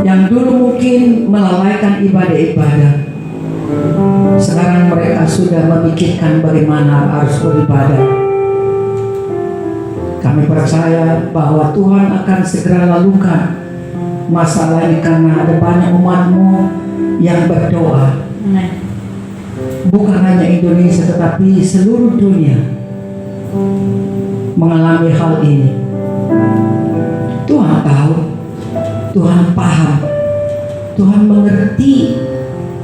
[SPEAKER 1] yang dulu mungkin melalaikan ibadah-ibadah, sekarang mereka sudah memikirkan bagaimana harus beribadah. Kami percaya bahwa Tuhan akan segera lalukan masalah ini karena ada banyak umat-Mu yang berdoa. Bukan hanya Indonesia tetapi seluruh dunia mengalami hal ini. Tuhan tahu, Tuhan paham, Tuhan mengerti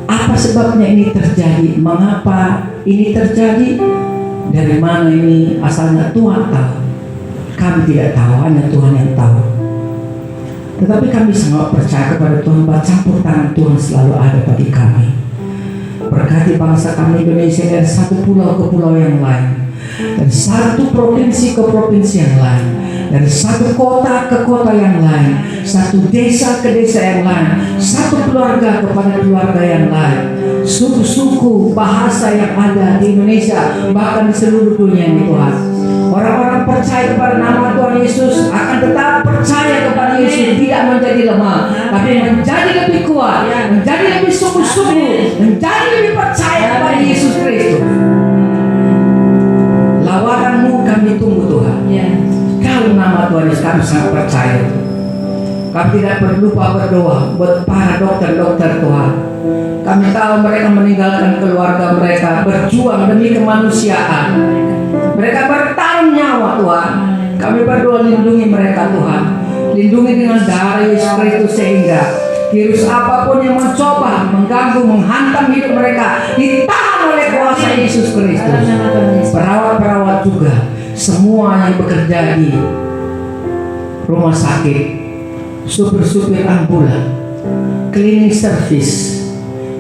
[SPEAKER 1] apa sebabnya ini terjadi, mengapa ini terjadi, dari mana ini asalnya. Tuhan tahu, kami tidak tahu, hanya Tuhan yang tahu. Tetapi kami sangat percaya kepada Tuhan bahwa campur tangan Tuhan selalu ada bagi kami. Berkati bangsa kami Indonesia dari satu pulau ke pulau yang lain, dari satu provinsi ke provinsi yang lain, dari satu kota ke kota yang lain, satu desa ke desa yang lain, satu keluarga kepada keluarga yang lain, suku-suku bahasa yang ada di Indonesia, bahkan di seluruh dunia ini Tuhan. Orang-orang percaya kepada nama Tuhan Yesus akan tetap percaya kepada Yesus, tidak menjadi lemah, tapi menjadi lebih kuat, menjadi lebih sungguh-sungguh, menjadi lebih percaya kepada Yesus Kristus. Lawanan-Mu kami tunggu Tuhan. Kalau nama Tuhan Yesus kami sangat percaya. Kami tidak perlu lupa berdoa buat para dokter-dokter Tuhan. Kami tahu mereka meninggalkan keluarga mereka, berjuang demi kemanusiaan. Mereka bertaruh nyawa Tuhan. Kami berdoa lindungi mereka Tuhan. Lindungi dengan darah Yesus Kristus sehingga virus apapun yang mencoba mengganggu, menghantam hidup mereka ditahan oleh kuasa Yesus Kristus. Perawat-perawat juga, semua yang bekerja di rumah sakit, supir-supir ambulan, cleaning service,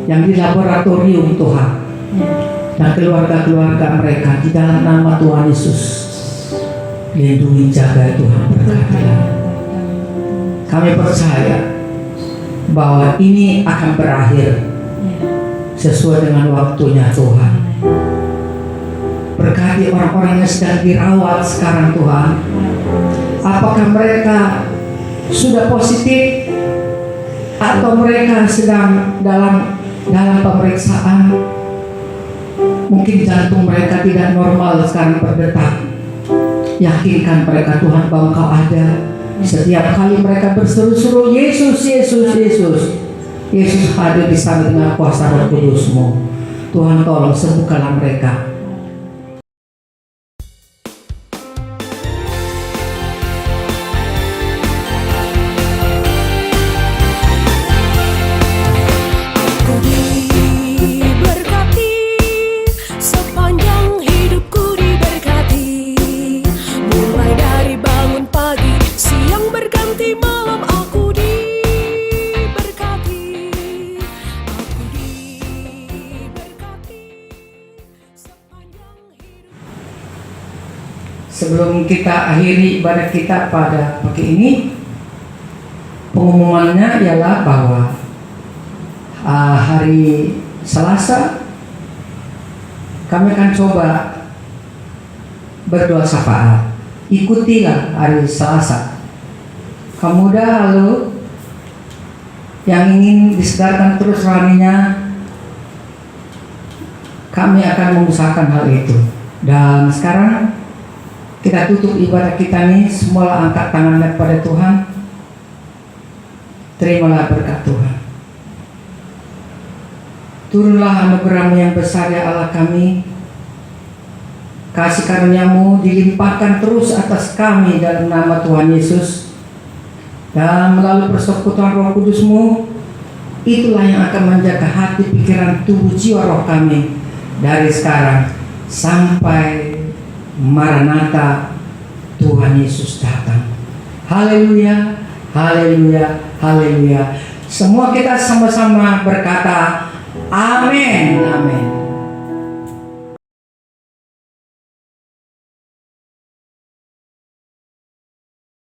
[SPEAKER 1] yang di laboratorium Tuhan, dan keluarga-keluarga mereka di dalam nama Tuhan Yesus. Lindungi, jaga Tuhan, berkatilah. Kami percaya bahwa ini akan berakhir sesuai dengan waktunya Tuhan. Berkati orang-orang yang sedang dirawat sekarang Tuhan. Apakah mereka sudah positif atau mereka sedang dalam
[SPEAKER 3] dalam pemeriksaan. Mungkin jantung mereka tidak normal sekarang berdetak. Yakinkan mereka Tuhan bahwa Engkau ada. Setiap kali mereka berseru-seru Yesus, Yesus, Yesus, Yesus hadir di sana dengan kuasa Roh Kudus-Mu. Tuhan tolong sembuhkanlah mereka.
[SPEAKER 4] Aku diberkati, sepanjang hidupku diberkati. Mulai dari bangun pagi, siang berganti malam aku diberkati. Aku diberkati, sepanjang hidup.
[SPEAKER 1] Sebelum kita akhiri ibadah kita pada pagi ini, pengumumannya ialah bahwa hari Selasa kami akan coba berdoa syafaat. Ikutilah hari Selasa. Kamu muda lalu yang ingin disegarkan terus rohaninya, kami akan mengusahakan hal itu. Dan sekarang kita tutup ibadah kita ini, semua angkat tangannya kepada Tuhan. Terimalah berkat Tuhan. Turunlah anugerah-Mu yang besar ya Allah kami. Kasih karunia-Mu dilimpahkan terus atas kami dalam nama Tuhan Yesus. Dan melalui persekutuan Roh Kudus-Mu, itulah yang akan menjaga hati, pikiran, tubuh, jiwa, roh kami dari sekarang sampai Maranatha Tuhan Yesus datang. Haleluya, haleluya, haleluya. Semua kita sama-sama berkata amin, amin.